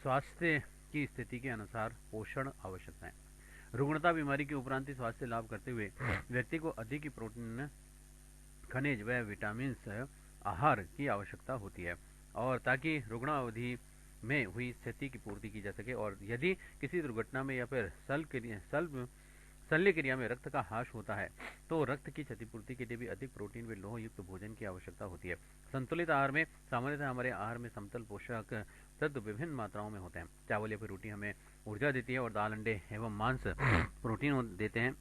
स्वास्थ्य की स्थिति के अनुसार पोषण आवश्यकताएं। रुग्णता बीमारी के उपरांत ही स्वास्थ्य लाभ करते हुए व्यक्ति को अधिक प्रोटीन, खनिज व विटामिन आहार की आवश्यकता होती है, और ताकि रुग्ण अवधि में हुई क्षति की पूर्ति की जा सके। और यदि किसी दुर्घटना में या फिर शल्य क्रिया में रक्त का हाश होता है तो रक्त की क्षतिपूर्ति के लिए भी अधिक प्रोटीन व लोह युक्त भोजन की आवश्यकता होती है। संतुलित आहार में सामान्यतः हमारे आहार में समतल पोषक तत्व विभिन्न मात्राओं में होते हैं। चावल या फिर रोटी हमें ऊर्जा देती है और दाल, अंडे एवं मांस प्रोटीन देते हैं।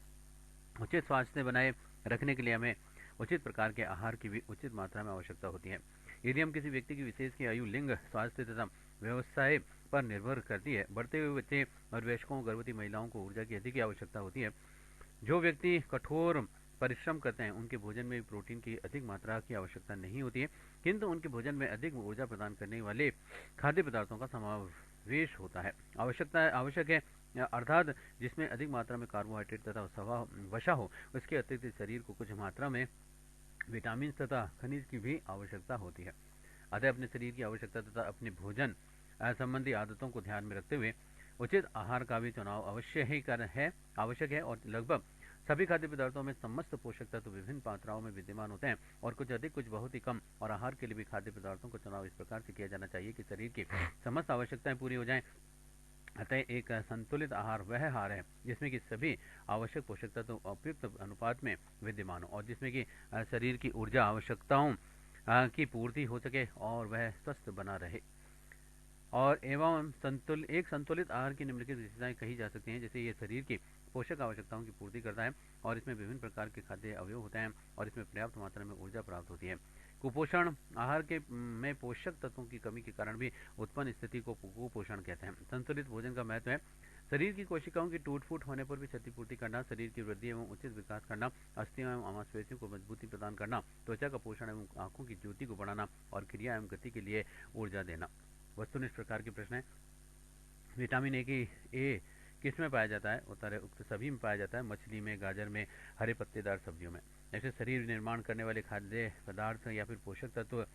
उचित स्वास्थ्य बनाए रखने के लिए हमें उचित प्रकार के आहार की भी उचित मात्रा में आवश्यकता होती है। यदि हम किसी व्यक्ति की विशेष की आयु, लिंग, स्वास्थ्य तथा व्यवसाय पर निर्भर करती है। बढ़ते हुए बच्चे और वयस्कों, गर्भवती महिलाओं को ऊर्जा की अधिक आवश्यकता होती है। जो व्यक्ति कठोर परिश्रम करते हैं उनके भोजन में प्रोटीन की अधिक मात्रा की आवश्यकता नहीं होती है, किंतु उनके भोजन में अधिक ऊर्जा प्रदान करने वाले खाद्य पदार्थों का समावेश होता है। आवश्यक है, अर्थात जिसमें अधिक मात्रा में कार्बोहाइड्रेट तथा वसा हो। उसके अतिरिक्त शरीर को कुछ मात्रा में विटामिन तथा खनिज की भी आवश्यकता होती है। अतः अपने शरीर की आवश्यकता तथा अपने भोजन संबंधी आदतों को ध्यान में रखते हुए उचित आहार का भी चुनाव आवश्यक है। और लगभग सभी खाद्य पदार्थों में समस्त पोषक तत्व विभिन्न मात्राओं में विद्यमान होते हैं, और कुछ अधिक कुछ बहुत ही कम। और आहार के लिए भी खाद्य पदार्थों का चुनाव इस प्रकार से किया जाना चाहिए कि शरीर की समस्त आवश्यकताएं पूरी हो जाएं। अतः एक संतुलित आहार वह आहार है जिसमें कि सभी आवश्यक पोषक तत्व उपयुक्त अनुपात में विद्यमान हो, और जिसमें कि शरीर की ऊर्जा आवश्यकताओं की पूर्ति हो सके और वह स्वस्थ बना रहे। और एक संतुलित आहार की निम्नलिखित विशेषताएं कही जा सकती हैं। जैसे ये शरीर की पोषक आवश्यकताओं की पूर्ति करता है, और इसमें विभिन्न प्रकार के खाद्य अवयव होते हैं, और इसमें पर्याप्त मात्रा में ऊर्जा प्राप्त होती है। कुपोषण आहार के में पोषक तत्वों की कमी के कारण भी उत्पन्न स्थिति को कुपोषण कहते हैं। संतुलित भोजन का महत्व है शरीर की कोशिकाओं की टूट फूट होने पर भी क्षतिपूर्ति करना, शरीर की वृद्धि एवं उचित विकास करना, अस्थियों एवं मांसपेशियों को मजबूती प्रदान करना, त्वचा का पोषण एवं आंखों की ज्योति को बढ़ाना, और क्रिया एवं गति के लिए ऊर्जा देना। वस्तुनिष्ठ प्रकार के प्रश्न है। विटामिन ए किस में पाया जाता है? उत्तर है उक्त सभी में पाया जाता है। मछली में, गाजर में, हरे पत्तेदार सब्जियों में। ऐसे शरीर निर्माण करने वाले खाद्य पदार्थ या फिर पोषक तत्व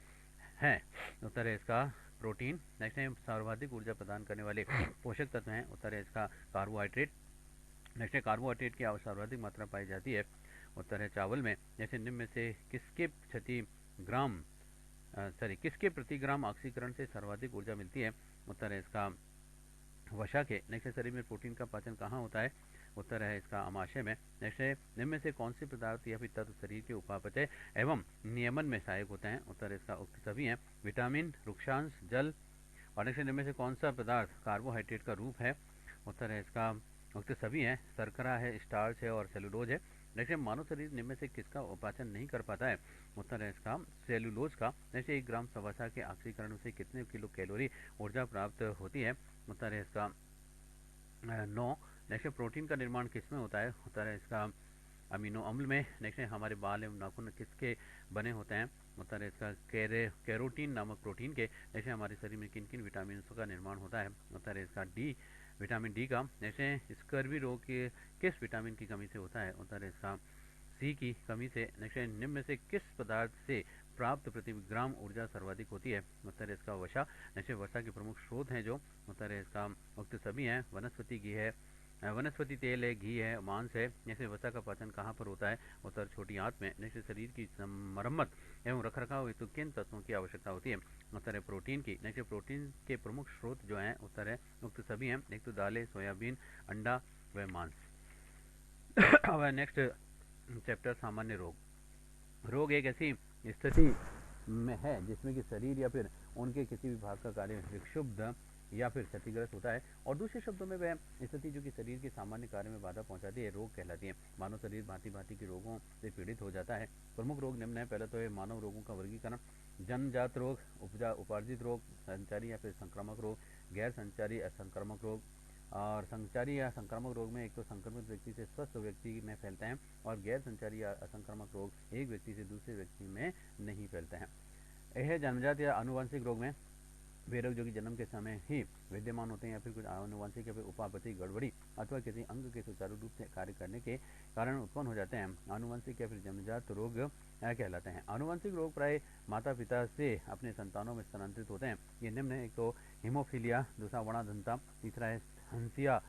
हैं। उत्तर है इसका प्रोटीन। नेक्स्ट है सर्वाधिक ऊर्जा प्रदान करने वाले पोषक तत्व हैं। उत्तर है इसका कार्बोहाइड्रेट। नेक्स्ट है कार्बोहाइड्रेट की सर्वाधिक मात्रा पाई जाती है। उत्तर है चावल में। जैसे निम्न में से किसके प्रति ग्राम ऑक्सीकरण से सर्वाधिक ऊर्जा मिलती है? उत्तर है इसका वसा के। नेक्स्ट है शरीर में प्रोटीन का पाचन कहाँ होता है? उत्तर है इसका आमाशय में। नेक्स्ट है निम्न में से कौन से पदार्थ या फिर तत्व शरीर के उपापचय एवं नियमन में सहायक होते हैं? उत्तर इसका उक्त सभी हैं। विटामिन, रुक्षांश, जल। और नेक्स्ट निम्न में से कौन सा पदार्थ कार्बोहाइड्रेट का रूप है? उत्तर है इसका उक्त सभी हैं। शर्करा है, स्टार्च है और सेलुलोज है। नेक्स्ट मानव शरीर निम्न में से किसका उपाचन नहीं कर पाता है? उत्तर है इसका सेलुलोज का। नेक्स्ट 1 ग्राम वसा के ऑक्सीकरण से कितने किलो कैलोरी ऊर्जा प्राप्त होती है? उत्तर है इसका 9। नेक्स्ट प्रोटीन का निर्माण किस में होता है? उत्तर है इसका अमीनो अम्ल में। नेक्स्ट हमारे बाल एवं नाखून किसके बने होते हैं? उत्तर है इसका कैरोटीन नामक प्रोटीन के। नेक्स्ट हमारे शरीर में किन किन विटामिन का निर्माण होता है? उत्तर है इसका विटामिन डी का। नेक्स्ट स्कर्वी रोग के किस विटामिन की कमी से होता है? उत्तर है इसका सी की कमी से। नेक्स्ट निम्न में से किस पदार्थ से प्राप्त प्रति ग्राम ऊर्जा सर्वाधिक होती है? उत्तर है इसका वसा। नेक्स्ट वसा के प्रमुख स्रोत हैं जो। उत्तर है इसका उक्त सभी हैं। वनस्पति घी है, वनस्पति तेल है, घी है, मांस है। जैसे वसा का पाचन कहाँ पर होता है? उत्तर छोटी आंत में। नेक्स्ट शरीर की मरम्मत एवं रखरखाव हेतु किन तत्वों की आवश्यकता होती है? उत्तर है प्रोटीन की। नेक्स्ट प्रोटीन के प्रमुख स्रोत जो हैं उत्तर है उक्त सभी हैं। एक तो दालें, सोयाबीन, अंडा व मांस। अब नेक्स्ट चैप्टर सामान्य रोग एक ऐसी स्थिति में है जिसमें कि शरीर या फिर उनके किसी भी भाग का कार्य विक्षुब्ध या फिर क्षतिग्रस्त होता है, और दूसरे शब्दों में वह स्थिति जो कि शरीर के सामान्य कार्य में बाधा पहुंचाती है रोग कहलाती है। मानव शरीर भांति भांति के रोगों से पीड़ित हो जाता है। प्रमुख रोग निम्न है। पहले तो है मानव रोगों का वर्गीकरण। जन्मजात रोग, उपार्जित रोग, संचारी या फिर संक्रामक रोग, गैर संचारी असंक्रामक रोग। और संचारी या संक्रामक रोग में एक तो संक्रमित व्यक्ति से स्वस्थ व्यक्ति में फैलते हैं, और गैर संचारी या असंक्रामक रोग एक व्यक्ति से दूसरे व्यक्ति में नहीं फैलते हैं। यह जन्मजात या आनुवंशिक रोग में वे रोग जो कि जन्म के समय ही विद्यमान होते हैं या फिर कुछ आनुवंशिक या फिर उपापचयी गड़बड़ी अथवा किसी अंग के सुचारू रूप से कार्य करने के कारण उत्पन्न हो जाते हैं, आनुवंशिक या फिर जन्मजात रोग कहलाते हैं। आनुवंशिक रोग प्राय माता पिता से अपने संतानों में स्थानांतरित होते हैं। ये निम्न है: एक तो हीमोफीलिया, दूसरा वर्णाधनता, तीसरा है हंसिया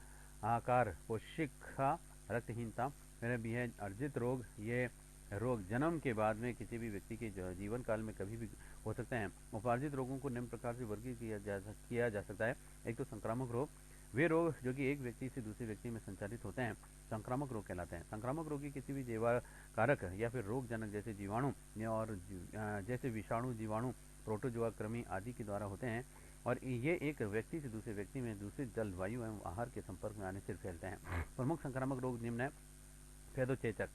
आकार कोशिका रक्तहीनता, फिर भी है अर्जित रोग। ये रोग जन्म के बाद में किसी भी व्यक्ति के जीवन काल में कभी भी हो सकते हैं। उपार्जित रोगों को निम्न प्रकार से वर्गीकृत किया जा सकता है। एक तो संक्रामक रोग, वे रोग जो कि एक व्यक्ति से दूसरे व्यक्ति में संचारित होते हैं संक्रामक रोग कहलाते हैं। संक्रामक रोग की किसी भी जीवा कारक या फिर रोगजनक जैसे जीवाणु और जैसे विषाणु, जीवाणु, प्रोटोजोआ, कृमि आदि के द्वारा होते हैं और ये एक व्यक्ति से दूसरे व्यक्ति में दूषित जलवायु एवं आहार के संपर्क में आने से फैलते हैं। प्रमुख संक्रामक रोग निम्न है: फेदोचेचक,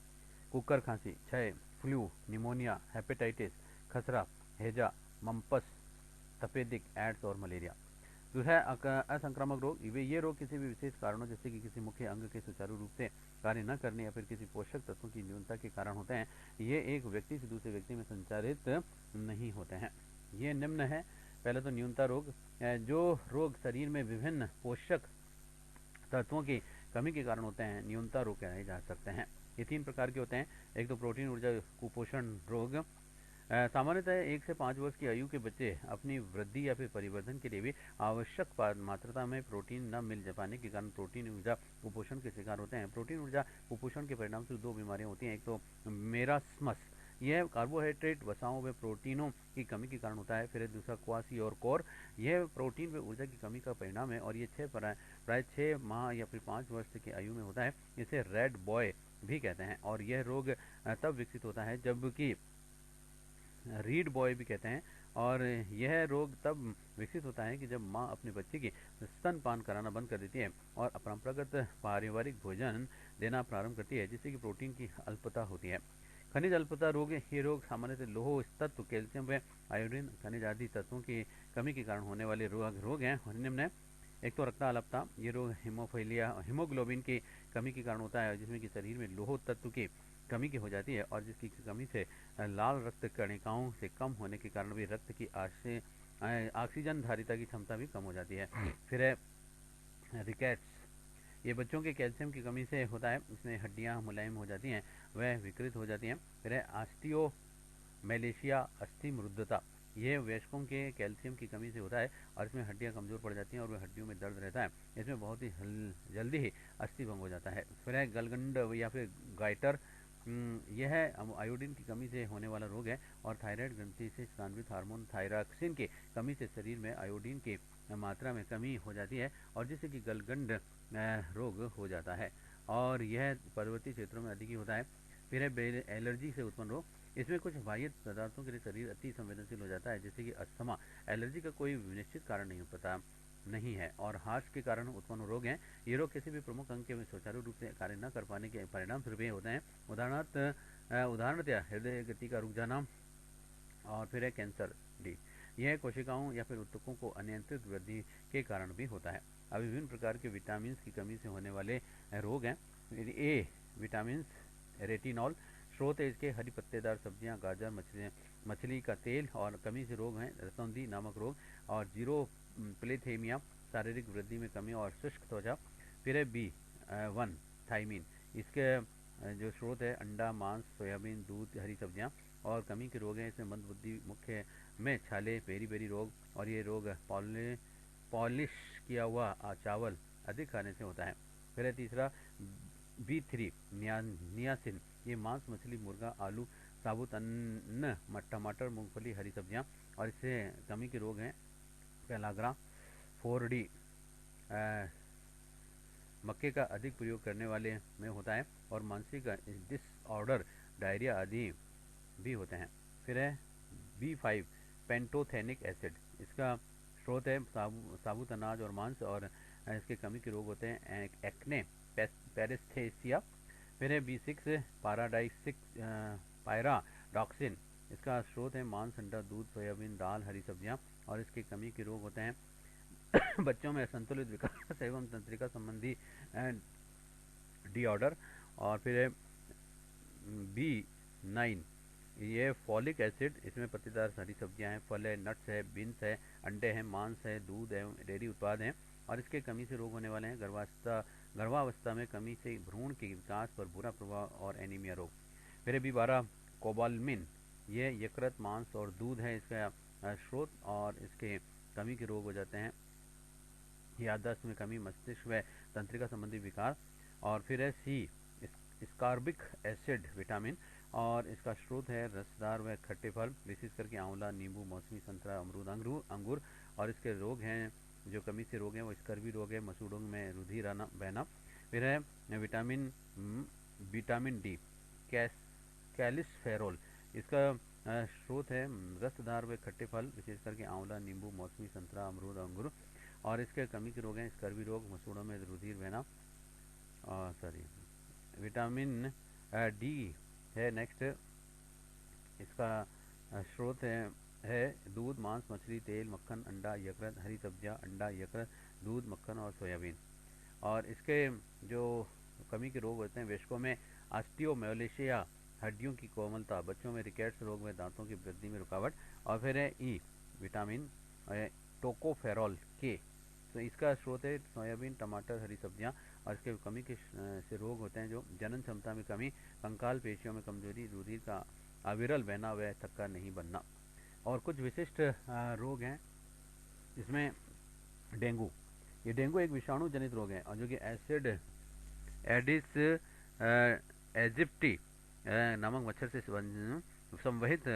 कुकर खांसी, क्षय, फ्लू, निमोनिया, हेपेटाइटिस, खसरा, हैजा, मम्पस, तपेदिक, एड्स और मलेरिया। दूसरा है असंक्रामक रोग। ये रोग किसी भी विशेष कारणों जैसे कि किसी मुख्य अंग के सुचारू रूप से कार्य न करने या फिर किसी पोषक तत्वों की न्यूनता के कारण होते हैं। ये एक व्यक्ति से दूसरे व्यक्ति में संचारित नहीं होते हैं। ये निम्न है: पहले तो न्यूनता रोग, जो रोग शरीर में विभिन्न पोषक तत्वों की कमी के कारण होते हैं, न्यूनता रोग कहे जा सकते हैं। ये 3 प्रकार के होते हैं। एक तो प्रोटीन ऊर्जा कुपोषण रोग। सामान्यतः 1 से 5 वर्ष की आयु के बच्चे अपनी वृद्धि या फिर परिवर्धन के लिए भी आवश्यक मात्रा में प्रोटीन न मिल पाने के कारण प्रोटीन ऊर्जा कुपोषण के शिकार होते हैं। प्रोटीन ऊर्जा कुपोषण के परिणाम से 2 बीमारियां होती हैं। एक तो मेरास्मस, यह कार्बोहाइड्रेट वसाओं व प्रोटीनों की कमी के कारण होता है। फिर दूसरा क्वासी और कोर, यह प्रोटीन व ऊर्जा की कमी का परिणाम है और ये प्राय 6 माह या फिर 5 वर्ष की आयु में होता है। इसे रेड बॉय भी कहते हैं और यह रोग तब विकसित होता है जबकि रीड बॉय भी कहते हैं और यह रोग तब विकसित होता है कि जब माँ अपने बच्चे की स्तनपान कराना बंद कर देती है और अपरंपरागत पारिवारिक भोजन देना प्रारंभ करती है, जिससे कि प्रोटीन की अल्पता होती है। खनिज अल्पता रोग, ये रोग सामान्यतः लौह तत्व, कैल्शियम व आयोडीन खनिज आदि तत्वों की कमी के कारण होने वाले रोग हैं। निम्न है: एक तो रक्ताल्पता, ये रोग हीमोग्लोबिन की कमी के कारण होता है, जिसमें कि शरीर में लौह तत्व की कमी की हो जाती है और जिसकी कमी से लाल रक्त कणिकाओं से कम होने के कारण भी रक्त की ऑक्सीजन धारिता की क्षमता भी कम हो जाती है। फिर है रिकेट्स, ये बच्चों के कैल्शियम की कमी से होता है, इसमें हड्डियां मुलायम हो जाती हैं, वह विकृत हो जाती हैं। फिर है ऑस्टियोमेलेशिया, अस्थि मृद्धता, यह वयस्कों के कैल्शियम की कमी से होता है और इसमें हड्डियां कमजोर पड़ जाती हैं और वह हड्डियों में दर्द रहता है। इसमें बहुत ही जल्दी ही अस्थि भंग हो जाता है। फिर है गलगंड या फिर गाइटर, यह आयोडीन की कमी से होने वाला रोग है और थायराइड ग्रंथि से स्रावित हार्मोन थायरॉक्सिन की कमी से शरीर में आयोडीन की मात्रा में कमी हो जाती है और जिससे कि गलगंड रोग हो जाता है और यह पर्वतीय क्षेत्रों में अधिक ही होता है। फिर है एलर्जी से उत्पन्न रोग, इसमें कुछ बाह्य पदार्थों के लिए शरीर अति संवेदनशील हो जाता है, जैसे कि अस्थमा। एलर्जी का कोई निश्चित कारण नहीं पता नहीं है और हार्ट के कारण उत्पन्न रोग हैं। ये रोग किसी भी प्रमुख अंग के सुचारू रूप से कार्य न कर पाने के परिणाम स्वरूप होते हैं। उदाहरणतः हृदय गति का रुक जाना और फिर है कैंसर डी, यह कोशिकाओं या फिर ऊतकों को अनियंत्रित वृद्धि के कारण भी होता है। अब विभिन्न प्रकार के विटामिन की कमी से होने वाले रोग हैं। ए विटामिन, रेटिनॉल, स्रोत है इसके हरी पत्तेदार सब्जियां, गाजर, मछली का तेल और कमी से रोग हैं रतौंधी नामक रोग और जीरो प्लेथेमिया, शारीरिक वृद्धि में कमी और शुष्क त्वचा। फिर है B1 थाइमिन, इसके जो स्रोत है अंडा, मांस, सोयाबीन, दूध, हरी सब्जियां और कमी के रोग हैं। इसमें मंद बुद्धि, मुख्य में छाले, बेरी रोग और ये रोग पॉलिश किया हुआ चावल अधिक खाने से होता है। फिर है तीसरा B3 नियासिन, ये मांस, मछली, मुर्गा, आलू, साबुत अन्न, टमाटर, मूंगफली, हरी सब्जियां और इससे कमी के रोग हैं पेलाग्रा, 4D, मक्के का अधिक प्रयोग करने वाले में होता है और मानसिक डिसऑर्डर, डायरिया आदि भी होते हैं। फिर है B5 पेंटोथेनिक एसिड, इसका स्रोत है साबुत अनाज और मांस और इसके कमी के रोग होते हैं एक्ने, पेरिस्थेसिया। फिर है B6 पायराडॉक्सिन, इसका स्रोत है मांस, अंडा, दूध, सोयाबीन, दाल, हरी सब्जियां और इसके कमी के रोग होते हैं बच्चों में असंतुलित विकास एवं तंत्रिका संबंधी डिऑर्डर। और फिर है B9 ये फॉलिक एसिड, इसमें पत्तेदार हरी सब्जियां हैं, फल है, नट्स है, बीन्स है, अंडे हैं, मांस है, दूध है, डेयरी उत्पाद हैं। और इसके कमी से रोग होने वाले हैं गर्भावस्था में कमी से भ्रूण के विकास पर बुरा प्रभाव और एनीमिया रोग। फिर बी 12 कोबालमिन, ये यकृत, मांस और दूध है इसका स्रोत, और इसके कमी के रोग हो जाते हैं याददाश्त में कमी, मस्तिष्क व तंत्रिका संबंधी विकार। और फिर है सी स्कारबिक एसिड विटामिन, और इसका स्रोत है रसदार व खट्टे फल, विशेष करके आंवला, नींबू, मौसमी, संतरा, अमरूद, अंगूर। और इसके रोग हैं जो कमी से रोग हैं वो स्कर्वी रोग है, मसूड़ों में रुधिर आना बहना। फिर है विटामिन डी कैस कैलिसफेरोल, इसका स्रोत है रसदार व खट्टे फल, विशेष करके आंवला, नींबू, मौसमी, संतरा, अमरूद, अंगूर। और इसके कमी के रोग हैं स्कर्वी रोग, मसूड़ों में रुधिर बहना, सॉरी विटामिन डी है नेक्स्ट। इसका स्रोत है दूध, मांस, मछली, तेल, मक्खन, अंडा, यकृत, हरी सब्जियां, अंडा, यकृत, दूध, मक्खन और सोयाबीन। और इसके जो कमी के रोग होते हैं वयस्कों में ऑस्टियोमालासिया, हड्डियों की कोमलता, बच्चों में रिकेट्स रोग में दांतों की वृद्धि में रुकावट। और फिर है ई विटामिन टोकोफेरॉल के, तो इसका स्रोत है सोयाबीन, टमाटर, हरी सब्जियां। और इसके कमी के से रोग होते हैं जो जनन क्षमता में कमी, कंकाल पेशियों में कमजोरी, रुधिर का अविरल बहना व थक्का नहीं बनना। और कुछ विशिष्ट रोग हैं इसमें डेंगू। ये डेंगू एक विषाणु जनित रोग है और जो कि एसिड एडिस एजिप्टी नामक मच्छर से संवहित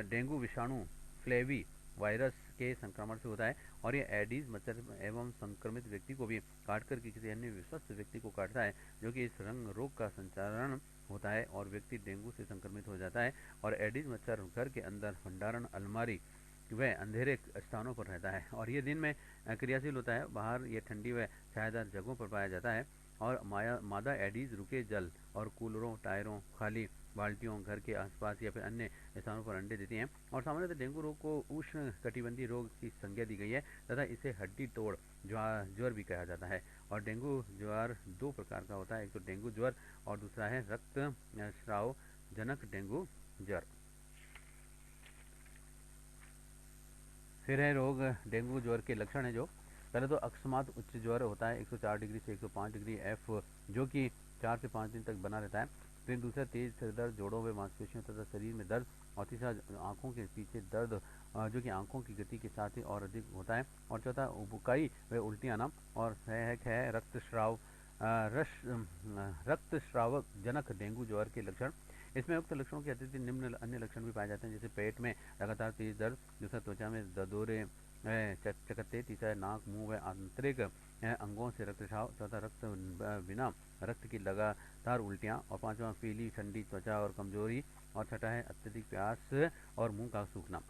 डेंगू विषाणु फ्लेवी वायरस के संक्रमण से होता है। और ये एडीज मच्छर एवं संक्रमित व्यक्ति को भी काटकर किसी अन्य स्वस्थ व्यक्ति को काटता है, जो कि इस रंग रोग का संचारण होता है और व्यक्ति डेंगू से संक्रमित हो जाता है। और एडीज मच्छर घर के अंदर, भंडारण, अलमारी व अंधेरे स्थानों पर रहता है और ये दिन में क्रियाशील होता है। बाहर ये ठंडी व छायादार जगहों पर पाया जाता है। और मादा एडीज रुके जल और कूलरों, टायरों, खाली बाल्टियों, घर के आसपास या फिर अन्य स्थानों पर अंडे देती हैं। और सामान्यतः डेंगू रोग को उष्ण कटिबंधीय रोग की संज्ञा दी गई है तथा इसे हड्डी तोड़ ज्वर भी कहा जाता है। और डेंगू ज्वर दो प्रकार का होता है, एक तो डेंगू ज्वर और दूसरा है रक्त स्राव जनक डेंगू ज्वर। फिर है रोग डेंगू ज्वर के लक्षण है जो पहले तो अकस्मात उच्च ज्वर होता है 104 डिग्री से 105 डिग्री एफ, जो कि 4 से 5 दिन तक बना रहता है। फिर दूसरा तेज सिर दर्द, जोड़ों में मांसपेशियों तथा शरीर में दर्द। और तीसरा आंखों के पीछे दर्द, जो कि आंखों की गति के साथ ही और अधिक होता है। और चौथा उबकाई व उल्टी आना। और है रक्तस्रावक जनक डेंगू ज्वर के लक्षण। इसमें उक्त लक्षणों के अतिरिक्त निम्न अन्य लक्षण भी पाए जाते हैं, जैसे पेट में लगातार तेज दर्द, दूसरा त्वचा में ददोरे चकत्ते, तीसरा नाक, मुंह व आंतरिक अंगों से रक्तस्राव, चौथा रक्त बिना रक्त की लगातार उल्टियाँ, और पांचवा पीली ठंडी त्वचा और कमजोरी, और छठा है अत्यधिक प्यास और मुंह का सूखना।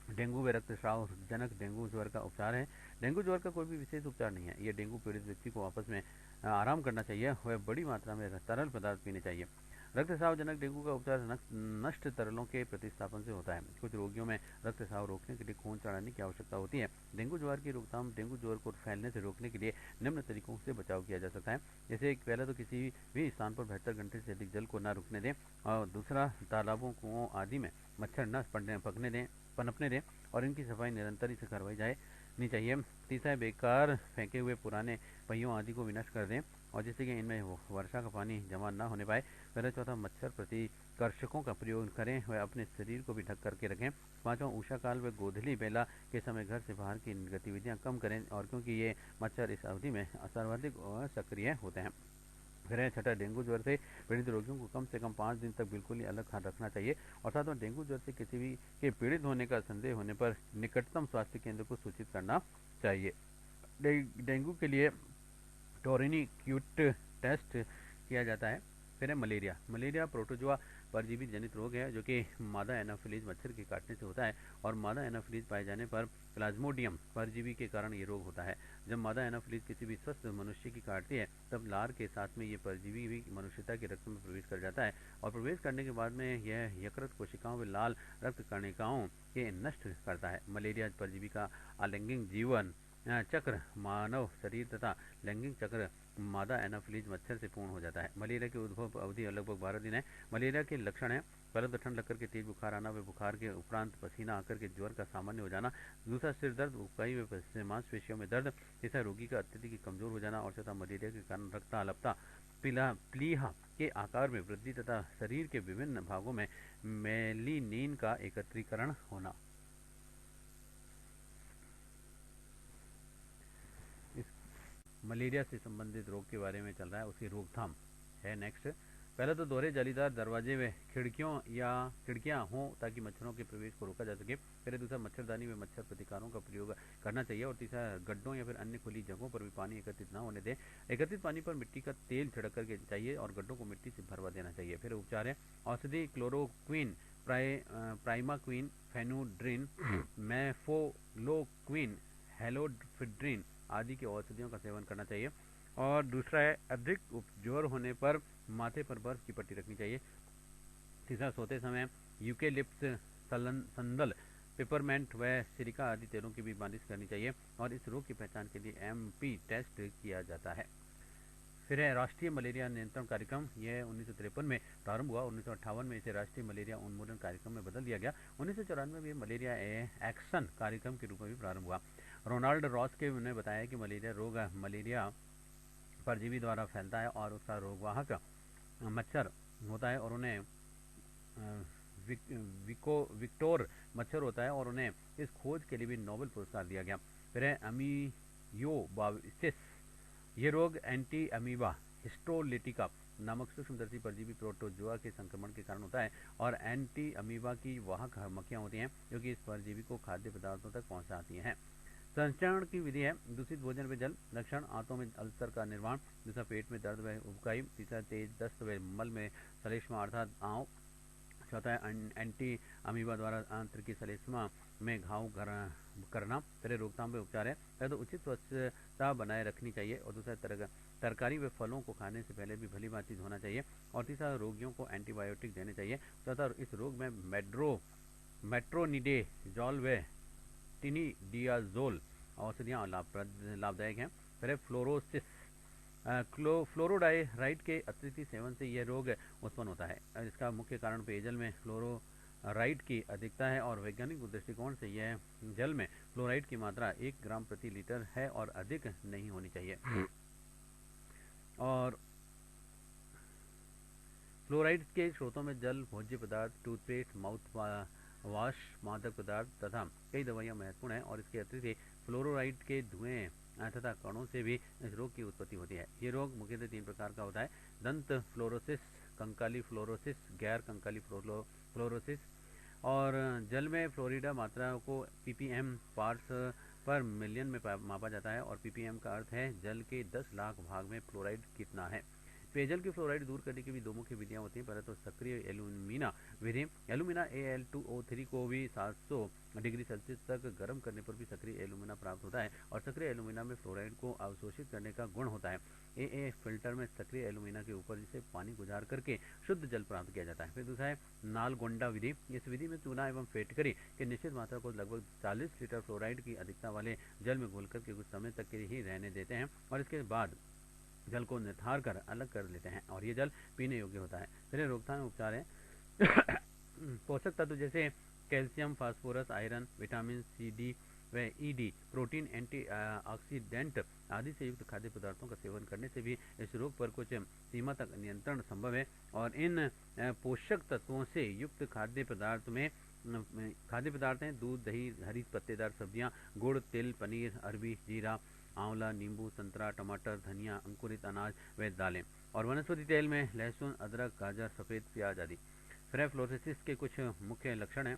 डेंगू व रक्तस्राव जनक डेंगू ज्वर का उपचार है। डेंगू ज्वर का कोई भी विशेष उपचार नहीं है, ये डेंगू पीड़ित व्यक्ति को आपस में आराम करना चाहिए, वह बड़ी मात्रा में तरल पदार्थ पीने चाहिए। रक्तस्राव जनक डेंगू का उपचार नष्ट तरलों के प्रतिस्थापन से होता है। कुछ रोगियों में रक्तस्राव रोकने के लिए खून चढ़ाने की आवश्यकता होती है। डेंगू ज्वर की रोकथाम डेंगू ज्वर को फैलने से रोकने के लिए निम्न तरीकों से बचाव किया जा सकता है। जैसे पहले तो किसी भी स्थान पर 72 घंटे से अधिक जल को न रुकने दें, और दूसरा तालाबों, कुओं आदि में मच्छर न पनपने दें और इनकी सफाई निरंतर ही से करवाई जाए नहीं चाहिए। तीसरा है बेकार फेंके हुए पुराने पहियों आदि को विनष्ट कर दें और जिससे कि इनमें वर्षा का पानी जमा न होने पाए। पहले चौथा मच्छर प्रतिकर्षकों का प्रयोग करें व अपने शरीर को भी ढक करके रखें। पांचवा ऊषा काल व गोधली बेला के समय घर से बाहर की गतिविधियां कम करें, और क्योंकि ये मच्छर इस अवधि में सर्वाधिक सक्रिय होते हैं। फिर है छठा, डेंगू ज्वर से पीड़ित रोगियों को कम से कम 5 दिन तक बिल्कुल ही अलग रखना चाहिए। और साथ डेंगू ज्वर से किसी भी के पीड़ित होने का संदेह होने पर निकटतम स्वास्थ्य केंद्र को सूचित करना चाहिए। डेंगू के लिए टोरिनी क्यूट टेस्ट किया जाता है। फिर है मलेरिया। मलेरिया प्रोटोजोआ परजीवी जनित रोग है जो कि मादा एनाफिलीज मच्छर के काटने से होता है। और मादा एनाफिलीज पाए जाने पर प्लाज्मोडियम परजीवी के कारण ये रोग होता है। जब मादा एनाफिलीज किसी भी स्वस्थ मनुष्य की काटती है तब लार के साथ में ये परजीवी भी मनुष्यता के रक्त में प्रवेश कर जाता है और प्रवेश करने के बाद में यह यकृत कोशिकाओं में लाल रक्त कणिकाओं के नष्ट करता है। मलेरिया परजीवी का अलैंगिक जीवन चक्र मानव शरीर तथा लैंगिक चक्र मादा एनाफिलीज मच्छर से पूर्ण हो जाता है। मलेरिया की उद्भव अवधि लगभग 12 दिन है। मलेरिया के लक्षण है, पहले तो ठंड लगकर के तेज बुखार आना, व बुखार के उपरांत पसीना आकर के ज्वर का सामान्य हो जाना। दूसरा सिर दर्द, उबकाई व मांसपेशियों में दर्द। तीसरा रोगी का अत्यधिक कमजोर हो जाना। और चौथा मलेरिया के कारण रक्ताल्पता, प्लीहा के आकार में वृद्धि तथा शरीर के विभिन्न भागों में मेलिनीन का एकत्रीकरण होना। इस मलेरिया से संबंधित रोग के बारे में चल रहा है, उसकी रोकथाम है नेक्स्ट। पहले तो दोहरे जालीदार दरवाजे व खिड़कियां हों ताकि मच्छरों के प्रवेश को रोका जा सके। फिर दूसरा, मच्छरदानी में मच्छर प्रतिकारों का प्रयोग करना चाहिए। और तीसरा, गड्ढों या फिर अन्य खुली जगहों पर भी पानी एकत्रित न होने दें। एकत्रित पानी पर मिट्टी का तेल छिड़क करके चाहिए और गड्ढों को मिट्टी से भरवा देना चाहिए। फिर उपचार है, औषधि क्लोरोक्विन, प्राइमाक्विन, फेनुड्रिन, मेफोलोक्विन, हेलोडफिड्रिन आदि की औषधियों का सेवन करना चाहिए। और दूसरा है, अधिक ज्वर होने पर माथे पर बर्फ की पट्टी रखनी चाहिए। तीसरा, सोते समय यूकेलिप्स, संदल, पेपरमेंट व सिरिका आदि तेलों की भी मालिश करनी चाहिए। और इस रोग की पहचान के लिए MP टेस्ट किया जाता है। फिर है राष्ट्रीय मलेरिया नियंत्रण कार्यक्रम। यह 1953 में प्रारंभ हुआ। 1958 में इसे राष्ट्रीय मलेरिया उन्मूलन कार्यक्रम में बदल दिया गया। 1994 में मलेरिया एक्शन कार्यक्रम के रूप में भी प्रारंभ हुआ। रोनाल्ड रॉस के ने बताया कि मलेरिया रोग मलेरिया परजीवी द्वारा फैलता है और उसका रोगवाहक मच्छर होता है और उन्हें विक्टोर मच्छर होता है और उन्हें इस खोज के लिए भी नोबेल पुरस्कार दिया गया। फिर है अमीयोबासिस। ये रोग एंटी अमीबा हिस्टोलिटिका नामक सूक्ष्मदर्शी परजीवी प्रोटोजोआ के संक्रमण के कारण होता है। और एंटी अमीबा की वाहक मक्खियां होती हैं जो कि इस परजीवी को खाद्य पदार्थों तक पहुंचाती हैं। संचरण की विधि है, दूषित भोजन व जल। लक्षण, आंतों में अल्सर का निर्माण। दूसरा, पेट में दर्द व उबकाई। तीसरा, तेज दस्त व मल में श्लेष्मा अर्थात आंव। चौथा है, एंटी अमीबा द्वारा आंतरिक श्लेष्मा में घाव करना। फिर रोकथाम व उपचार है, पहले तो उचित स्वच्छता बनाए रखनी चाहिए। और दूसरा, तरकारी व फलों को खाने से पहले भी भली बातचीत होना चाहिए। और तीसरा, रोगियों को एंटीबायोटिक देने चाहिए। चौथा, इस रोग में मेट्रोनिडेजोल व टिनिडियाजोल औषधियाँ लाभदायक हैं। फिर फ्लोरोसिस, फ्लोरोडाइराइड के अतिरिक्त सेवन से यह रोग उत्पन्न होता है। इसका मुख्य कारण पेयजल में फ्लोरोराइड की अधिकता है और वैज्ञानिक दृष्टिकोण से यह जल में फ्लोराइड की मात्रा 1 ग्राम प्रति लीटर है और अधिक नहीं होनी चाहिए। और फ्लोराइड के स्रोतों में जल, भोज्य पदार्थ, टूथपेस्ट, माउथ वाश, मादक पदार्थ तथा कई दवाइयाँ महत्वपूर्ण हैं। और इसके अतिरिक्त फ्लोराइड के धुएं तथा कणों से भी इस रोग की उत्पत्ति होती है। ये रोग मुख्यतः 3 प्रकार का होता है, दंत फ्लोरोसिस, कंकाली फ्लोरोसिस, गैर कंकाली फ्लोरोसिस। और जल में फ्लोरिडा मात्रा को ppm पार्ट्स पर मिलियन में मापा जाता है। और ppm का अर्थ है जल के 10 लाख भाग में फ्लोराइड कितना है। पेयजल की फ्लोराइड दूर करने की भी 2 मुख्य विधियां होती हैं। पहले तो सक्रिय एल्यूमिना विधि। एल्यूमिना Al2O3 को भी 700 डिग्री सेल्सियस तक गर्म करने पर भी सक्रिय एल्यूमिना प्राप्त होता है। और सक्रिय एल्यूमिना में फ्लोराइड को अवशोषित करने का गुण होता है। AA फिल्टर में सक्रिय एल्यूमिना के ऊपर जिसे पानी गुजार करके शुद्ध जल प्राप्त किया जाता है। फिर दूसरा है नालगोंडा विधि। इस विधि में चूना एवं फिटकरी की निश्चित मात्रा को लगभग 40 लीटर फ्लोराइड की अधिकता वाले जल में घोल करके कुछ समय तक के ही रहने देते हैं और इसके बाद जल को निथार कर अलग कर लेते हैं और ये जल पीने योग्य होता है। फिर रोकथाम उपचार है पोषक तत्व जैसे calcium, phosphorus, iron, vitamin C, D व ED, प्रोटीन, एंटीऑक्सीडेंट आदि से युक्त खाद्य पदार्थों का सेवन करने से भी इस रोग पर कुछ सीमा तक नियंत्रण संभव है। और इन पोषक तत्वों से युक्त खाद्य पदार्थ हैं दूध, दही, हरी पत्तेदार सब्जियां, गुड़, तिल, पनीर, अरबी, जीरा, आंवला, नींबू, संतरा, टमाटर, धनिया, अंकुरित अनाज व दालें। और वनस्पति तेल में लहसुन, अदरक, गाजर, सफ़ेद प्याज आदि। फिर फ्लोरोसिस के कुछ मुख्य लक्षण हैं।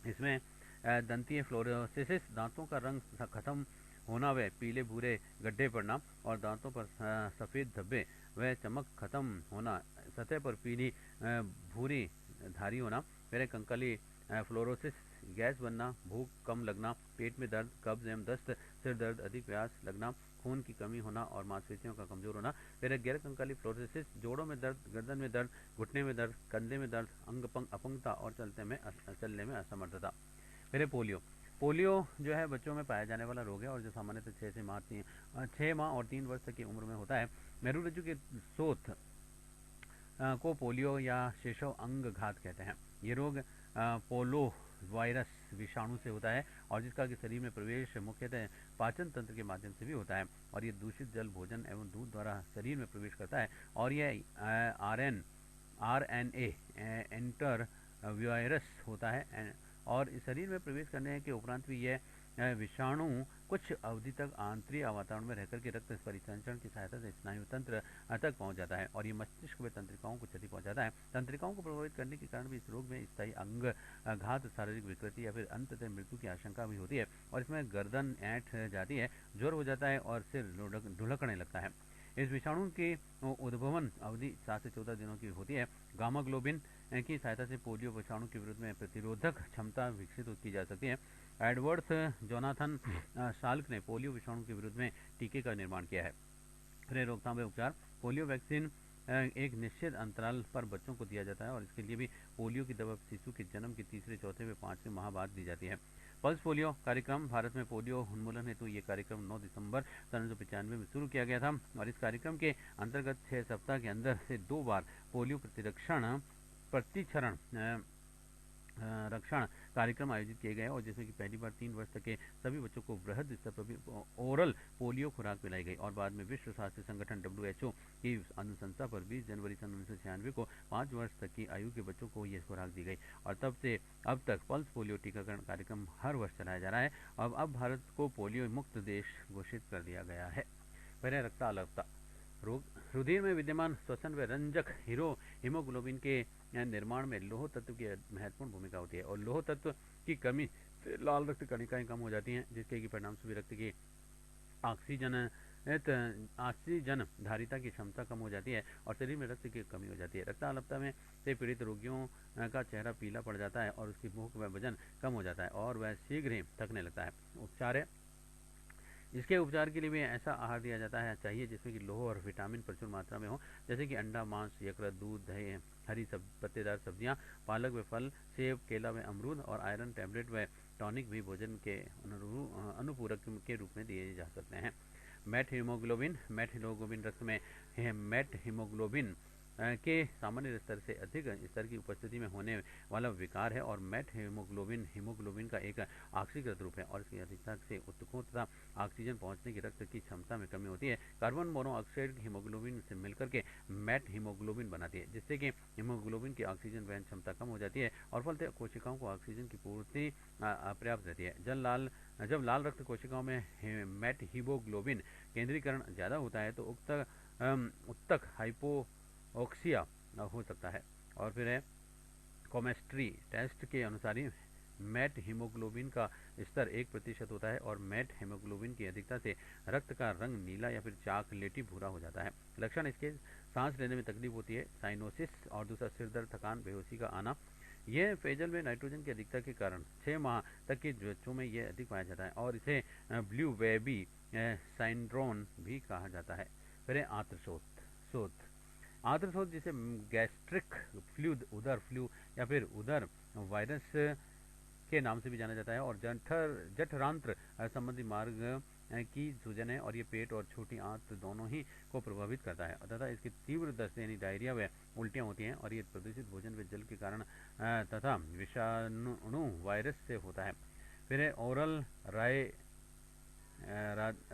इसमें दंतीय फ्लोरोसिस, दांतों का रंग खत्म होना व पीले भूरे गड्ढे पड़ना और दांतों पर सफ़ेद धब्बे व चमक खत्म होना, सतह पर पीली भूरी धारी होना। फिर कंकाली फ्लोरोसिस, गैस बनना, भूख कम लगना, पेट में दर्द, कब्ज एवं दस्त, सिर दर्द, अधिक प्यास लगना, खून की कमी होना और मांसपेशियों का कमजोर होना। फिर गैर कंकाली फ्लोरोसिस, जोड़ों में दर्द, गर्दन में दर्द, घुटने में दर्द, कंधे में दर्द, अंग अपंगता और चलने में असमर्थता। फिर पोलियो, पोलियो जो है बच्चों में पाया जाने वाला रोग है और जो सामान्यतः 6 माह और 3 वर्ष तक की उम्र में होता है। मेरुरज्जु के स्रोत को पोलियो या शिशु अंग घात कहते हैं। ये रोग पोलो वायरस विषाणु से होता है और जिसका कि शरीर में प्रवेश मुख्यतः पाचन तंत्र के माध्यम से भी होता है और ये दूषित जल, भोजन एवं दूध द्वारा शरीर में प्रवेश करता है और यह आरएनए एंटर वायरस होता है और इस शरीर में प्रवेश करने के उपरांत भी यह विषाणु कुछ अवधि तक आंतरिक वातावरण में रहकर के रक्त परिसंचरण की सहायता से स्नायु तंत्र तक पहुंच जाता है और ये मस्तिष्क में तंत्रिकाओं को क्षति पहुंचाता है। तंत्रिकाओं को प्रभावित करने के कारण भी इस रोग में स्थायी अंग घात, शारीरिक विकृति या फिर अंततः मृत्यु की आशंका भी होती है और इसमें गर्दन ऐंठ जाती है, ज्वर हो जाता है और सिर ढुलकने लगता है। इस विषाणु की उद्भवन अवधि 7 से 14 दिनों की होती है। गामा ग्लोबिन की सहायता से पोलियो विषाणु के विरुद्ध में प्रतिरोधक क्षमता विकसित की जा सकती है। एडवर्ड्स जोनाथन साल्क ने पोलियो विषाणु के विरुद्ध में टीके का निर्माण किया है। फिर रोकथाम व उपचार। पोलियो वैक्सीन एक निश्चित अंतराल पर बच्चों को दिया जाता है और इसके लिए भी पोलियो की दवा शिशु के जन्म के तीसरे, चौथे व 5वें माह बाद दी जाती है। पल्स पोलियो कार्यक्रम। भारत में पोलियो उन्मूलन हेतु ये कार्यक्रम 9 दिसंबर 1995 में शुरू किया गया था और इस कार्यक्रम के अंतर्गत 6 सप्ताह के अंदर से 2 बार पोलियो प्रतिक्षरण रक्षण कार्यक्रम आयोजित किए गए और जिसमें कि पहली बार 3 वर्ष तक के सभी बच्चों को बृहद स्तर पर भी ओरल पोलियो खुराक पिलाई गई और बाद में विश्व स्वास्थ्य संगठन WHO की अनुशंसा पर 20 जनवरी सन 1996 को 5 वर्ष तक की आयु के बच्चों को यह खुराक दी गई और तब से अब तक पल्स पोलियो टीकाकरण कार्यक्रम हर वर्ष चलाया जा रहा है। अब भारत को पोलियो मुक्त देश घोषित कर दिया गया है। पहले रक्ताल्पता रोग। रुधिर में विद्यमान श्वसन व रंजक हीमोग्लोबिन के निर्माण में लौह तत्व की महत्वपूर्ण भूमिका होती है और लौह तत्व की कमी से लाल रक्त कणिकाएं कम हो जाती हैं जिसके कि परिणाम स्वरूप रक्त की ऑक्सीजन धारिता की क्षमता कम हो जाती है और शरीर में रक्त की कमी हो जाती है। रक्ताल्पता में से पीड़ित रोगियों का चेहरा पीला पड़ जाता है और उसकी भूख व वजन कम हो जाता है और वह शीघ्र ही थकने लगता है। उपचार है। इसके उपचार के लिए भी ऐसा आहार दिया जाता है चाहिए जिसमें कि लोह और विटामिन प्रचुर मात्रा में हो, जैसे कि अंडा, मांस, यकृत, दूध, दही, हरी पत्तेदार सब्जियां, पालक व फल, सेब, केला व अमरूद और आयरन टैबलेट व टॉनिक भी भोजन के अनुपूरक के रूप में दिए जा सकते हैं। मैट हीमोग्लोबिन रक्त में मैट हीमोग्लोबिन के सामान्य स्तर से अधिक स्तर की उपस्थिति में होने वाला विकार है और मैट हीमोग्लोबिन का एक ऑक्सीकृत रूप है और इसकी अधिकता से उत्तकों तथा ऑक्सीजन पहुंचने की रक्त की क्षमता में कमी होती है। कार्बन मोनोऑक्साइड हीमोग्लोबिन से मिलकर के मैट हीमोग्लोबिन बनाती है जिससे कि हीमोग्लोबिन की ऑक्सीजन वहन क्षमता कम हो जाती है और फलतः कोशिकाओं को ऑक्सीजन की पूर्ति अपर्याप्त रहती है। जब लाल रक्त कोशिकाओं में मैट हीमोग्लोबिन केंद्रीकरण ज़्यादा होता है तो उत्तक हाइपोक्सिया हो सकता है। और फिर है केमिस्ट्री टेस्ट के अनुसार ही मैट हीमोग्लोबिन का स्तर 1% होता है और मैट हीमोग्लोबिन की अधिकता से रक्त का रंग नीला या फिर चॉकलेटी भूरा हो जाता है। लक्षण इसके सांस लेने में तकलीफ होती है, साइनोसिस और दूसरा सिर दर्द, थकान, बेहोशी का आना। यह पेयजल में नाइट्रोजन की अधिकता के कारण 6 माह तक के बच्चों में यह अधिक पाया जाता है और इसे ब्लू बेबी सिंड्रोम भी कहा जाता है। फिर आंत्रशोथ जिसे गैस्ट्रिक फ्लू, उदर फ्लू या फिर उदर वायरस के नाम से भी जाना जाता है और जठरांत्र संबंधी मार्ग की सूजन है और ये पेट और छोटी आंत दोनों ही को प्रभावित करता है तथा इसकी तीव्र दस्त यानी डायरिया व उल्टियाँ होती हैं और ये प्रदूषित भोजन व जल के कारण तथा विषाणु वायरस से होता है। फिर है ओरल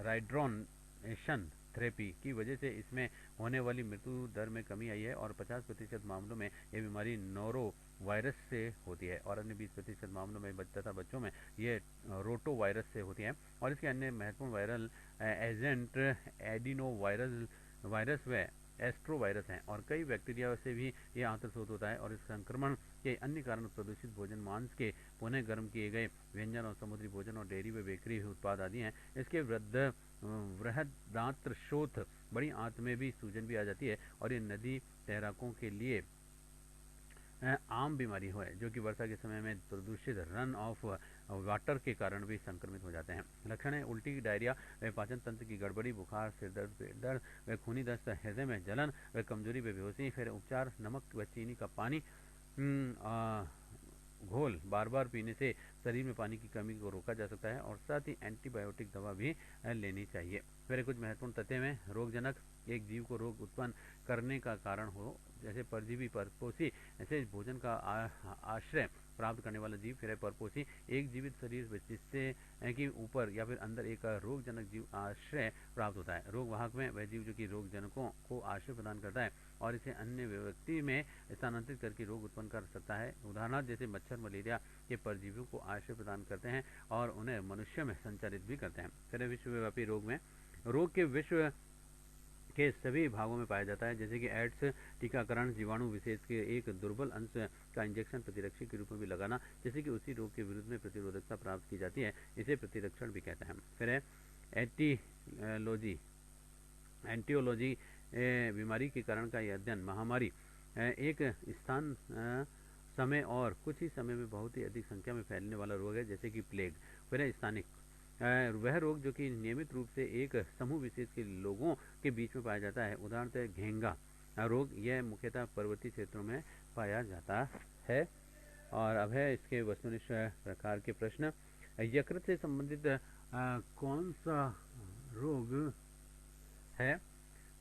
राइड्रोनेशन थेरेपी की वजह से इसमें होने वाली मृत्यु दर में कमी आई है और 50% मामलों में यह बीमारी नोरो वायरस से होती है और अन्य 20% मामलों में तथा बच्चों में ये रोटो वायरस से होती है और इसके अन्य महत्वपूर्ण वायरल एजेंट एडिनो वायरस व एस्ट्रो वायरस हैं और कई बैक्टीरिया से भी ये आंत्रशोथ होता है और इस संक्रमण के अन्य कारण प्रदूषित भोजन, मांस के पुनः गर्म किए गए व्यंजन और समुद्री भोजन और डेयरी व बेकरी उत्पाद आदि हैं। इसके बृहदांत्रशोथ बड़ी आंत में भी सूजन भी आ जाती है और ये नदी तैराकों के लिए आम बीमारी है जो कि वर्षा के समय में प्रदूषित रन ऑफ वाटर के कारण भी संक्रमित हो जाते हैं। लक्षण है उल्टी, डायरिया व पाचन तंत्र की गड़बड़ी, बुखार, सिर दर्द, पेट दर्द व खूनी दस्त, हृदय में जलन व कमजोरी व बेहोशी। फिर उपचार नमक व चीनी का पानी घोल बार बार पीने से शरीर में पानी की कमी को रोका जा सकता है और साथ ही एंटीबायोटिक दवा भी लेनी चाहिए। फिर कुछ महत्वपूर्ण तथ्य में रोगजनक एक जीव को रोग उत्पन्न करने का कारण हो, जैसे परजीवी, परपोषी, ऐसे भोजन का आश्रय प्राप्त करने वाला जीव। फिर है परपोषी, एक जीवित शरीर जिससे कि ऊपर या फिर अंदर एक रोगजनक जीव आश्रय प्राप्त होता है। रोगवाहक में वह जीव जो कि रोगजनकों को आश्रय प्रदान करता है और इसे अन्य व्यक्ति में स्थानांतरित करके रोग उत्पन्न कर सकता है। उदाहरण जैसे मच्छर मलेरिया के परजीवियों को आश्रय प्रदान करते हैं और उन्हें मनुष्य में संचारित भी करते हैं। फिर विश्वव्यापी रोग में रोग के विश्व के सभी भागों में पाया जाता है, जैसे कि एड्स टीकाकरण जीवाणु विशेष के एक दुर्बल अंश का इंजेक्शन प्रतिरक्षी के रूप में भी लगाना, जैसे कि उसी रोग के विरुद्ध में प्रतिरोधकता प्राप्त की जाती है, इसे प्रतिरक्षण भी कहते हैं। फिर है एटियोलॉजी, एंटियोलॉजी बीमारी के कारण का यह अध्ययन। महामारी एक स्थान समय और कुछ ही समय में बहुत ही अधिक संख्या में फैलने वाला रोग है, जैसे कि प्लेग। फिर है स्थानिक, वह रोग जो कि नियमित रूप से एक समूह विशेष के लोगों के बीच में पाया जाता है, उदाहरणतः घेंगा रोग। यह मुख्यतः पर्वतीय क्षेत्रों में पाया जाता है। और अब है इसके वस्तुनिष्ठ प्रकार के प्रश्न। यकृत से संबंधित कौन सा रोग है?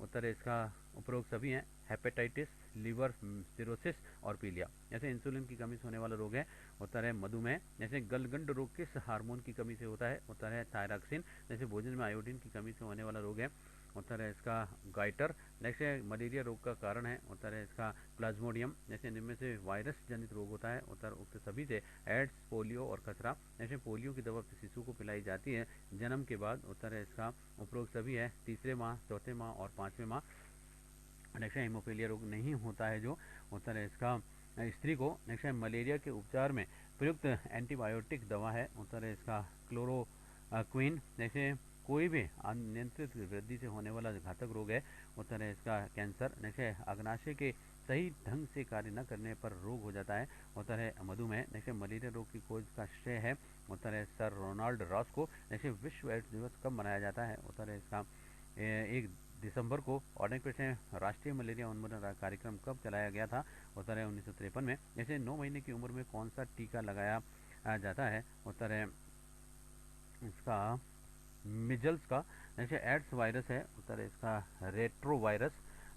उत्तर है इसका उपरोक्त सभी हैं, हेपेटाइटिस, लीवर सिरोसिस और पीलिया। जैसे इंसुलिन की कमी से होने वाला रोग है। उत्तर है मधुमेह। जैसे गलगंड रोग किस हार्मोन की कमी से होता है? उत्तर है थायरॉक्सिन। जैसे भोजन में आयोडीन की कमी से होने वाला रोग है। उत्तर है इसका गाइटर। नेक्स्ट है मलेरिया रोग का कारण है। उत्तर है इसका प्लाज्मोडियम। जैसे इनमें से वायरस जनित रोग होता है। उत्तर उक्त सभी से एड्स, पोलियो और खसरा। जैसे पोलियो की दवा शिशु को पिलाई जाती है जन्म के बाद। उत्तर है इसका उपरोक्त सभी है, तीसरे माह, चौथे माह और पाँचवें माह। नेक्स्ट है हीमोफीलिया रोग नहीं होता है जो। उत्तर है इसका स्त्री को। नेक्स्ट है मलेरिया के उपचार में प्रयुक्त एंटीबायोटिक दवा है। उत्तर है इसका क्लोरोक्विन। जैसे कोई भी अनियंत्रित वृद्धि से होने वाला घातक रोग है। उत्तर है इसका कैंसर। नेक्स्ट है अग्नाशय के सही ढंग से कार्य न करने पर रोग हो जाता है। उत्तर है मधुमेह। नेक्स्ट है मलेरिया रोग की खोज का श्रेय है। उत्तर है सर रोनाल्ड रॉस को। नेक्स्ट है विश्व एड्स दिवस कब मनाया जाता है? उत्तर है इसका 1 दिसंबर को। और नेक्स्ट प्रश्न है राष्ट्रीय मलेरिया उन्मूलन कार्यक्रम कब चलाया गया था? उत्तर है 1953 में। जैसे 9 महीने की उम्र में कौन सा टीका लगाया जाता है? उत्तर है इसका मिजल्स का। नेक्स्ट एड्स वायरस है। उत्तर है इसका रेट्रो वायरस।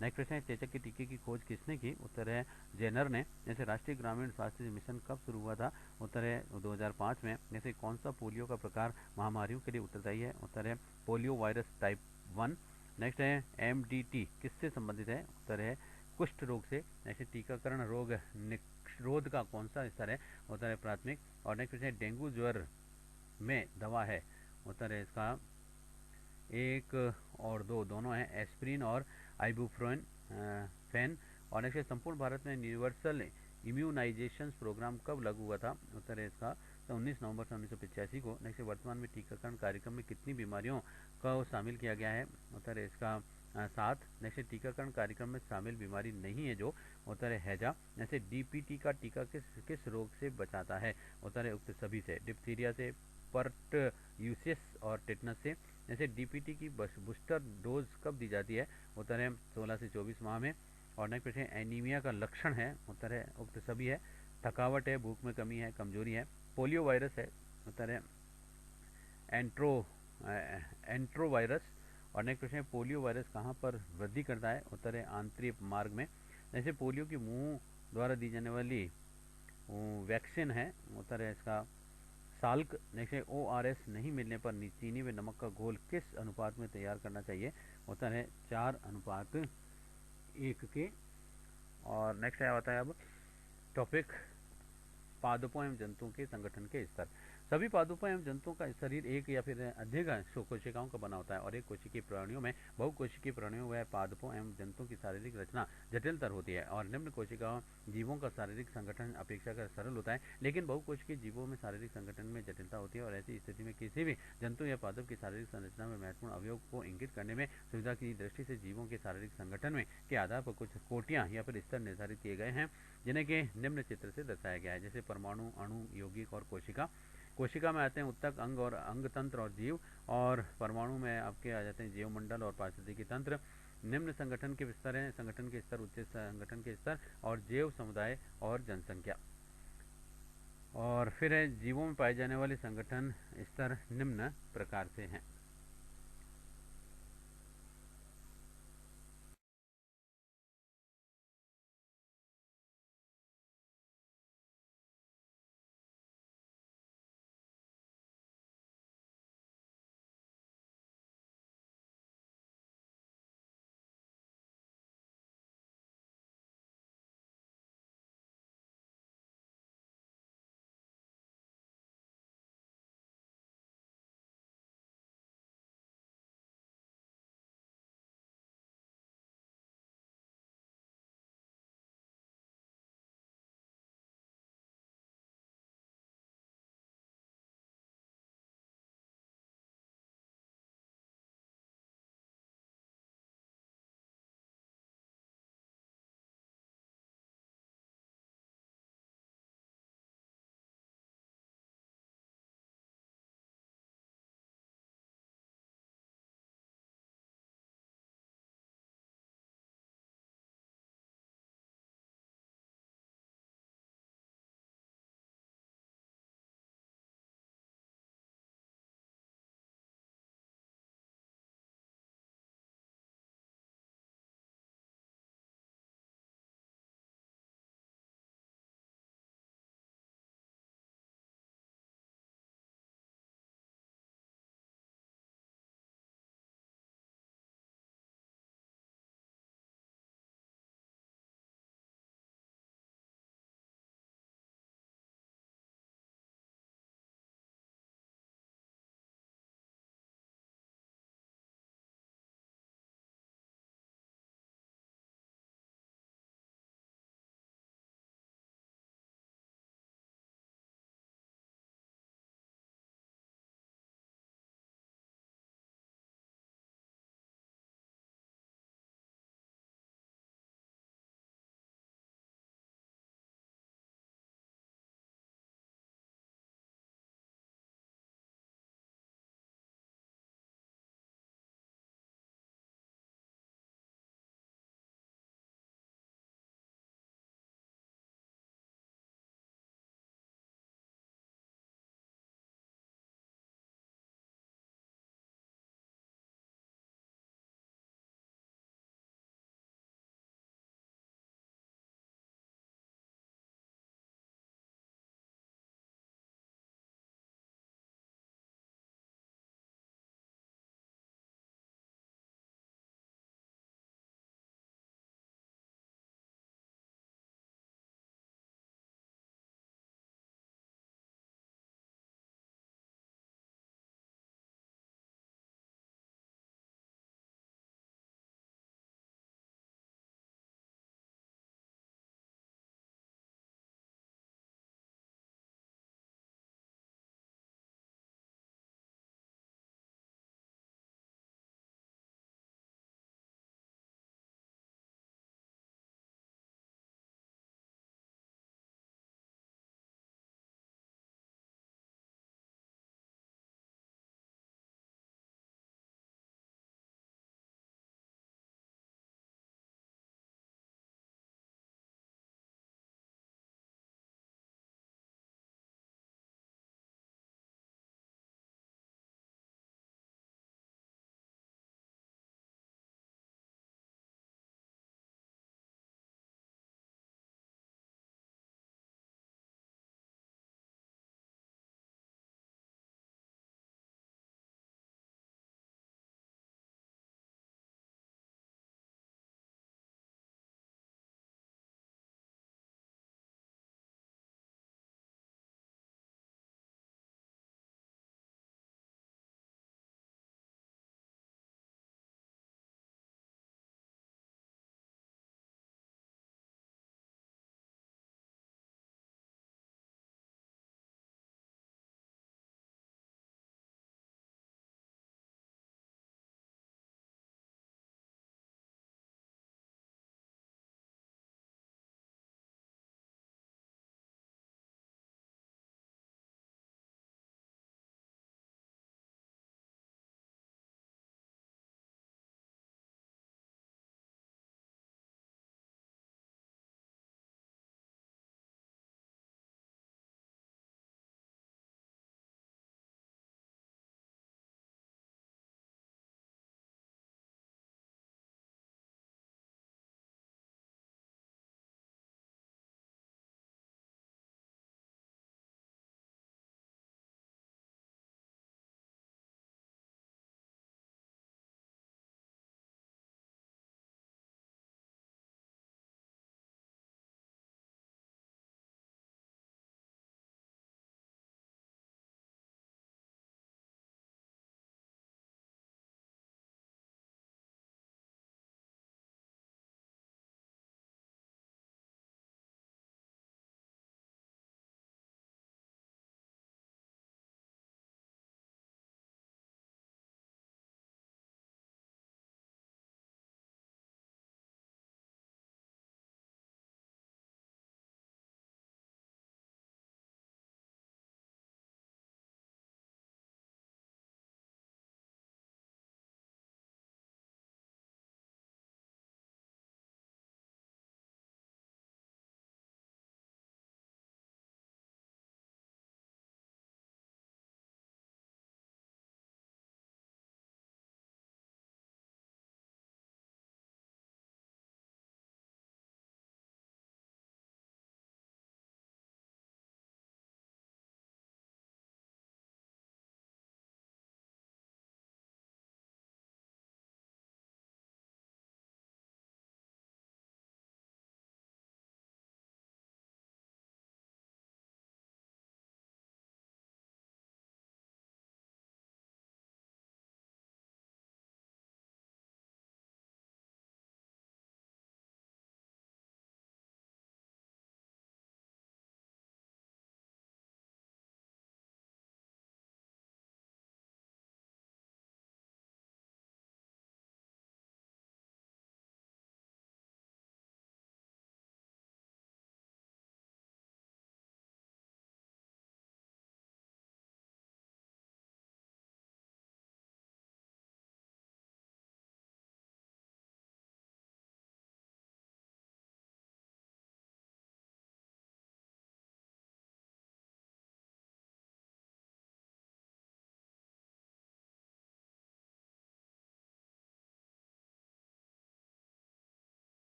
नेक्स्ट प्रश्न है चेचक के टीके की खोज किसने की? उत्तर है जेनर ने। जैसे राष्ट्रीय ग्रामीण स्वास्थ्य मिशन कब शुरू हुआ था? उत्तर है 2005 में। जैसे कौन सा पोलियो का प्रकार महामारियों के लिए उत्तरदायी है? उत्तर है पोलियो वायरस टाइप 1। नेक्स्ट है एमडीटी किससे संबंधित है? उत्तर है कुष्ठ रोग से। ऐसे टीकाकरण रोग निरोध का कौन सा स्तर है? उत्तर है प्राथमिक। और नेक्स्ट है डेंगू ज्वर में दवा है। उत्तर है इसका 1 और 2 दोनों हैं, एस्प्रिन और आइबुप्रोफेन फेन। और नेक्स्ट संपूर्ण भारत में यूनिवर्सल इम्यूनाइजेशन प्रोग्राम कब लागू हुआ था? उत्तर है इसका 19 नवंबर 1985 को। नेक्स्ट वर्तमान में टीकाकरण कार्यक्रम में कितनी बीमारियों को शामिल किया गया है? उत्तर है इसका 7। नेक्स्ट टीकाकरण कार्यक्रम में शामिल बीमारी नहीं है जो। उत्तर है हैजा। जैसे डीपीटी का टीका किस किस रोग से बचाता है? उत्तर है उक्त सभी से, डिप्थीरिया से, परट्यूसिस और टेटनस से। जैसे डीपीटी की बूस्टर डोज कब दी जाती है? उत्तर है 16 से 24 माह में। और नेक्स्ट प्रश्न है एनीमिया का लक्षण है। उत्तर है उक्त सभी है, थकावट है, भूख में कमी है, कमजोरी है। पोलियो वायरस है। उत्तर है एंट्रोवायरस। और नेक्स्ट प्रश्न है पोलियो वायरस कहाँ पर वृद्धि करता है? उत्तर है आंतरिक मार्ग में। जैसे पोलियो की मुंह द्वारा दी जाने वाली वैक्सीन है। उत्तर है इसका साल्क। नेक्स्ट ओआरएस नहीं मिलने पर चीनी व नमक का घोल किस अनुपात में तैयार करना चाहिए? उत्तर है 4:1 के। और नेक्स्ट क्या होता है अब टॉपिक पादपों एवं जंतुओं के संगठन के स्तर। सभी पादपों एवं जंतुओं का शरीर एक या फिर अधिक कोशिकाओं का बना होता है और एक कोशिकीय प्राणियों में बहुकोशिकीय प्राणियों व पादपों एवं जंतुओं की शारीरिक रचना जटिलतर होती है और निम्न कोशिकाओं जीवों का शारीरिक संगठन अपेक्षाकृत सरल होता है, लेकिन बहुकोशिकीय जीवों में शारीरिक संगठन में जटिलता होती है और ऐसी स्थिति में किसी भी जंतु या पादप की शारीरिक संरचना में महत्वपूर्ण अवयव को इंगित करने में सुविधा की दृष्टि से जीवों के शारीरिक संगठन में के आधार पर कुछ कोटियां या फिर स्तर निर्धारित किए गए हैं, जिन्हें के निम्न चित्र से दर्शाया गया है। जैसे परमाणु, अणु, यौगिक और कोशिका। कोशिका में आते हैं उत्तक, अंग और अंग तंत्र और जीव। और परमाणु में आपके आ जाते हैं जीवमंडल और पारिस्थितिकी तंत्र। निम्न संगठन के स्तर हैं, संगठन के स्तर, उच्च संगठन के स्तर और जैव समुदाय और जनसंख्या। और फिर है जीवों में पाए जाने वाले संगठन स्तर निम्न प्रकार से हैं।